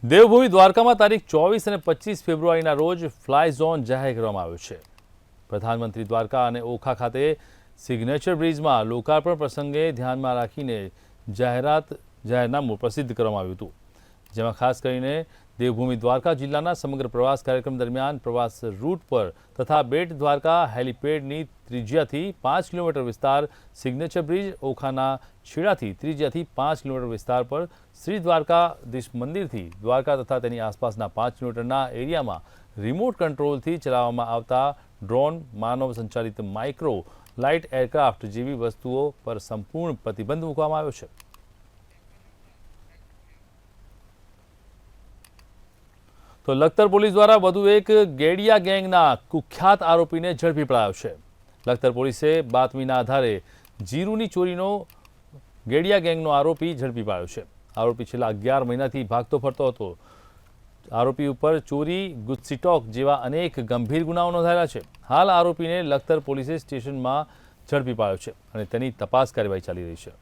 દેવભૂમિ દ્વારકામાં તારીખ 24 અને 25 ફેબ્રુઆરીના રોજ ફ્લાય ઝોન જાહેર કરવામાં આવ્યો છે। પ્રધાનમંત્રી દ્વારકા અને ઓખા ખાતે સિગ્નેચર બ્રિજમાં લોકાર્પણ પ્રસંગે ધ્યાનમાં રાખીને જાહેરનામું પ્રસિદ્ધ કરવામાં આવ્યું હતું, જેમાં ખાસ કરીને દેવભૂમિ દ્વારકા જિલ્લાના સમગ્ર પ્રવાસ કાર્યક્રમ દરમિયાન પ્રવાસ રૂટ પર તથા બેટ દ્વારકા હેલિપેડની ત્રિજ્યાથી 5 કિલોમીટર વિસ્તાર, સિગ્નેચર બ્રિજ ઓખાના છેડાથી ત્રિજ્યાથી 5 કિલોમીટર વિસ્તાર પર, શ્રી દ્વારકાધીશ મંદિરથી દ્વારકા તથા તેની આસપાસના 5 કિલોમીટરના એરિયામાં રિમોટ કંટ્રોલથી ચલાવવામાં આવતા ડ્રોન, માનવ સંચાલિત માઇક્રો લાઇટ એરક્રાફ્ટ જેવી વસ્તુઓ પર સંપૂર્ણ પ્રતિબંધ મૂકવામાં આવ્યો છે। તો લખતર પોલીસ દ્વારા વધુ એક ગેડિયા ગેંગના કુખ્યાત આરોપીને ઝડપી પડાયો છે। લખતર પોલીસે બાતમીના આધારે જીરુની ચોરીનો ગેડિયા ગેંગનો આરોપી ઝડપી પાડ્યો છે। આરોપી છેલ્લા 11 મહિનાથી ભાગતો ફરતો હતો। આરોપી ઉપર ચોરી, ગુજસીટોક જેવા અનેક ગંભીર ગુનાઓ નોંધાયેલા છે। હાલ આરોપીને લખતર પોલીસ સ્ટેશનમાં ઝડપી પાડ્યો છે અને તેની તપાસ કાર્યવાહી ચાલી રહી છે।